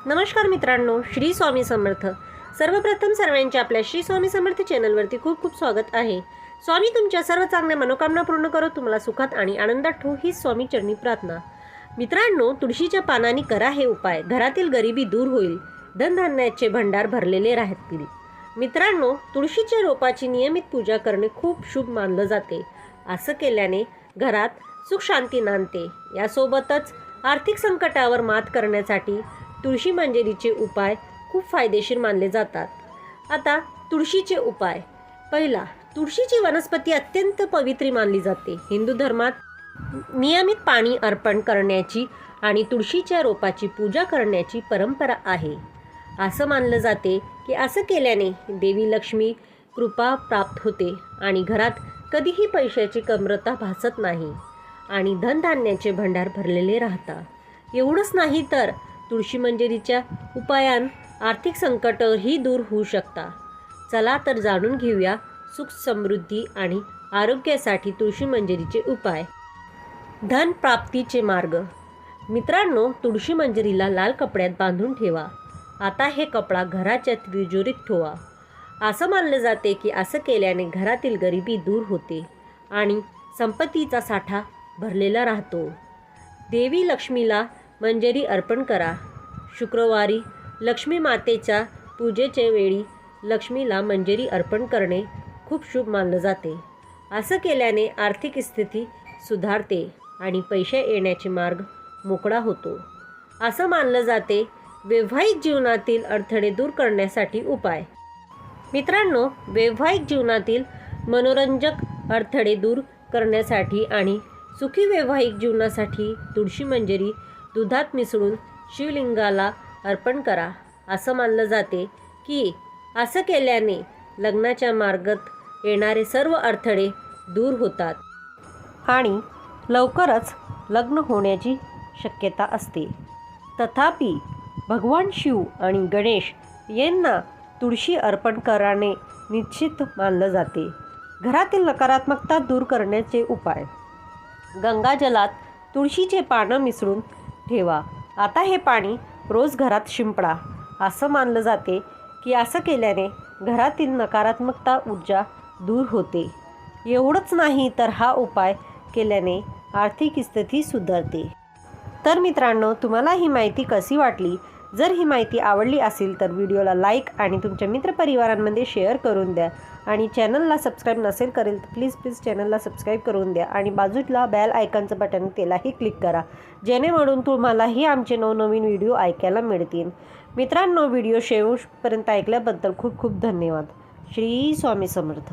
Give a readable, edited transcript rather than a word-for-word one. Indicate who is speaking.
Speaker 1: नमस्कार मित्रांनो, श्री स्वामी समर्थ। सर्वप्रथम सर्वांचे आपल्या श्री स्वामी समर्थ चॅनलवरती खूप खूप स्वागत आहे। स्वामी तुमच्या सर्व चांगल्या मनोकामना पूर्ण करो, तुम्हाला सुखात आणि आनंदात ठेवो ही स्वामी चरणी प्रार्थना। मित्रांनो, तुळशीच्या पानांनी करा हे उपाय, घरातील गरिबी दूर होईल, धनधान्याचे भंडार भरलेले राहतील। मित्रांनो, तुळशीच्या रोपाची नियमित पूजा करणे खूप शुभ मानलं जाते। असं केल्याने घरात सुख शांती नांदते। यासोबतच आर्थिक संकटावर मात करण्यासाठी तुळशी मंजिरीचे उपाय खूप फायदेशीर मानले जातात। आता तुळशीचे उपाय। पहिला, तुळशीची वनस्पती अत्यंत पवित्र मानली जाते। हिंदू धर्मात नियमित पाणी अर्पण करण्याची आणि तुळशीच्या रोपाची पूजा करण्याची परंपरा आहे। असं मानलं जाते की असं केल्याने देवी लक्ष्मी कृपा प्राप्त होते आणि घरात कधीही पैशाची कमतरता भासत नाही आणि धनधान्याचे भंडार भरलेले राहतात। एवढंच नाही तर तुळशी मंजिरीच्या उपायान आर्थिक संकटही दूर होऊ शकतात। चला तर जाणून घेऊया सुख समृद्धी आणि आरोग्यासाठी तुळशी मंजिरीचे उपाय। धन प्राप्तीचे मार्ग। मित्रांनो, तुळशी मंजिरीला लाल कपड्यात बांधून ठेवा। आता हे कपडा घराच्या तिजोरीत ठेवा। असं मानलं जाते की असं केल्याने घरातील गरिबी दूर होते आणि संपत्तीचा साठा भरलेला राहतो। देवी लक्ष्मीला मंजिरी अर्पण करा। शुक्रवारी लक्ष्मी मातेच्या पूजेच्या वेळी लक्ष्मीला मंजिरी अर्पण करणे खूप शुभ मानलं जाते। असं केल्याने आर्थिक स्थिती सुधारते आणि पैसे येण्याचे मार्ग मोकळा होतो। असं मानलं जाते वैवाहिक जीवनातील अडथळे दूर करण्यासाठी उपाय। मित्रांनो, वैवाहिक जीवनातील मनोरंजक अडथळे दूर करण्यासाठी आणि सुखी वैवाहिक जीवनासाठी तुळशी मंजिरी दुधात मिसळून शिवलिंगाला अर्पण करा। असं मानलं जाते की असं केल्याने लग्नाच्या मार्गात येणारे सर्व अडथळे दूर होतात आणि लवकरच लग्न होण्याची शक्यता असते। तथापि भगवान शिव आणि गणेश यांना तुळशी अर्पण करणे निश्चित मानलं जाते। घरातील नकारात्मकता दूर करण्याचे उपाय। गंगाजलात तुळशीचे पानं मिसळून ठेवा। आता हे पाणी रोज घरात शिंपडा। असं मानलं जाते की असं केल्याने घरातील नकारात्मकता ऊर्जा दूर होते। एवढंच नाही तर हा उपाय केल्याने आर्थिक स्थिती सुधारते। तर मित्रांनो, तुम्हाला ही माहिती कशी वाटली? जर ही माहिती आवडली असेल तर व्हिडिओला लाईक आणि तुमच्या मित्रपरिवारांमध्ये शेअर करून द्या आणि चॅनलला सबस्क्राईब नसेल करेल तर प्लीज चॅनलला सबस्क्राईब करून द्या आणि बाजूला बेल आयकॉनचं बटन त्यालाही क्लिक करा, जेणेकरून तुम्हालाही आमचे नवनवीन व्हिडिओ ऐकायला मिळतील। मित्रांनो, व्हिडिओ शेवटपर्यंत ऐकल्याबद्दल खूप खूप धन्यवाद। श्री स्वामी समर्थ।